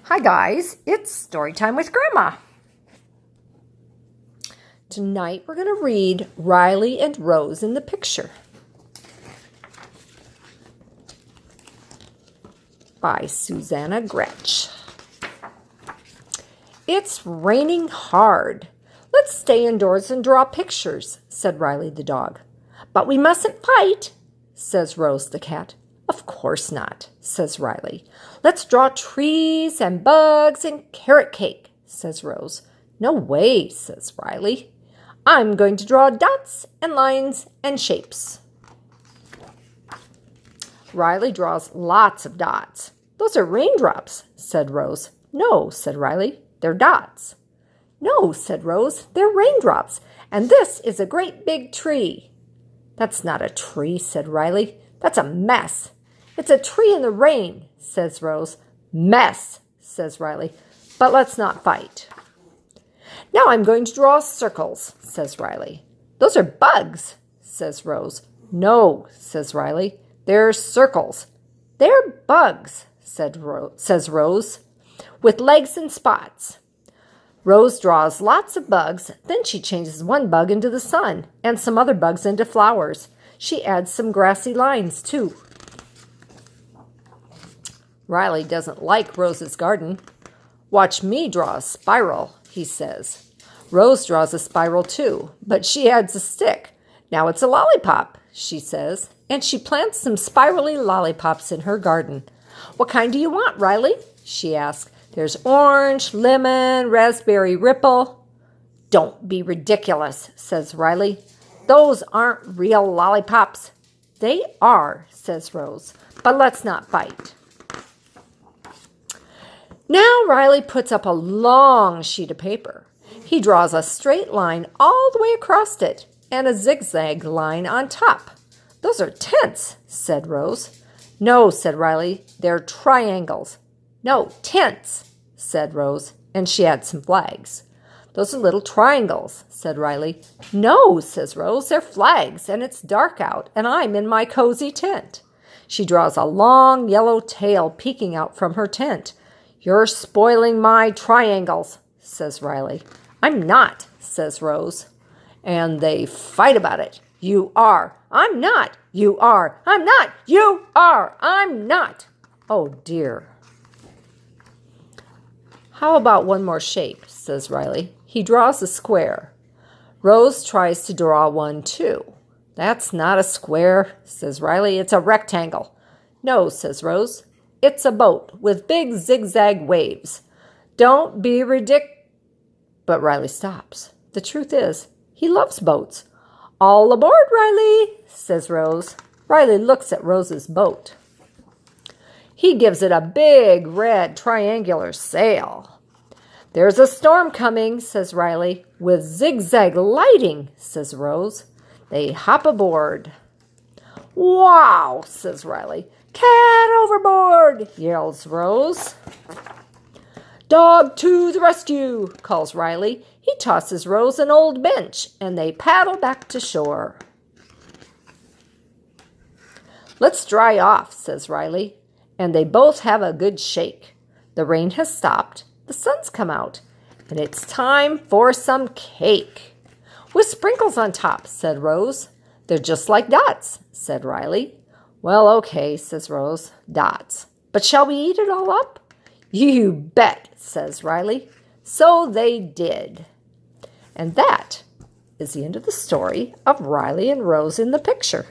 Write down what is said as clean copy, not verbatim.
Hi guys, it's story time with Grandma. Tonight we're going to read Riley and Rose in the Picture by Susanna Gretsch. It's raining hard. Let's stay indoors and draw pictures, said Riley the dog. But we mustn't fight, says Rose the cat. Of course not, says Riley. Let's draw trees and bugs and carrot cake, says Rose. No way, says Riley. I'm going to draw dots and lines and shapes. Riley draws lots of dots. Those are raindrops, said Rose. No, said Riley, they're dots. No, said Rose, they're raindrops, and this is a great big tree. That's not a tree, said Riley. That's a mess. It's a tree in the rain, says Rose. Mess, says Riley. But let's not fight. Now I'm going to draw circles, says Riley. Those are bugs, says Rose. No, says Riley. They're circles. They're bugs, says Rose, with legs and spots. Rose draws lots of bugs, then she changes one bug into the sun and some other bugs into flowers. She adds some grassy lines, too. Riley doesn't like Rose's garden. Watch me draw a spiral, he says. Rose draws a spiral too, but she adds a stick. Now it's a lollipop, she says, and she plants some spirally lollipops in her garden. What kind do you want, Riley? She asks. There's orange, lemon, raspberry ripple. Don't be ridiculous, says Riley. Those aren't real lollipops. They are, says Rose, but let's not fight. Now Riley puts up a long sheet of paper. He draws a straight line all the way across it and a zigzag line on top. Those are tents, said Rose. No, said Riley, they're triangles. No, tents, said Rose, and she had some flags. Those are little triangles, said Riley. No, says Rose, they're flags, and it's dark out, and I'm in my cozy tent. She draws a long yellow tail peeking out from her tent. You're spoiling my triangles, says Riley. I'm not, says Rose. And they fight about it. You are. I'm not. You are. I'm not. You are. I'm not. Oh, dear. How about one more shape, says Riley. He draws a square. Rose tries to draw one, too. That's not a square, says Riley. It's a rectangle. No, says Rose. It's a boat with big zigzag waves. Don't be ridiculous. But Riley stops. The truth is, he loves boats. All aboard, Riley, says Rose. Riley looks at Rose's boat. He gives it a big red triangular sail. There's a storm coming, says Riley. With zigzag lighting, says Rose. They hop aboard. Wow, says Riley. Cat overboard, yells Rose. Dog to the rescue, calls Riley. He tosses Rose an old bench, and they paddle back to shore. Let's dry off, says Riley, and they both have a good shake. The rain has stopped, the sun's come out, and it's time for some cake. With sprinkles on top, said Rose. They're just like dots, said Riley. Well, okay, says Rose, dots. But shall we eat it all up? You bet, says Riley. So they did. And that is the end of the story of Riley and Rose in the Picture.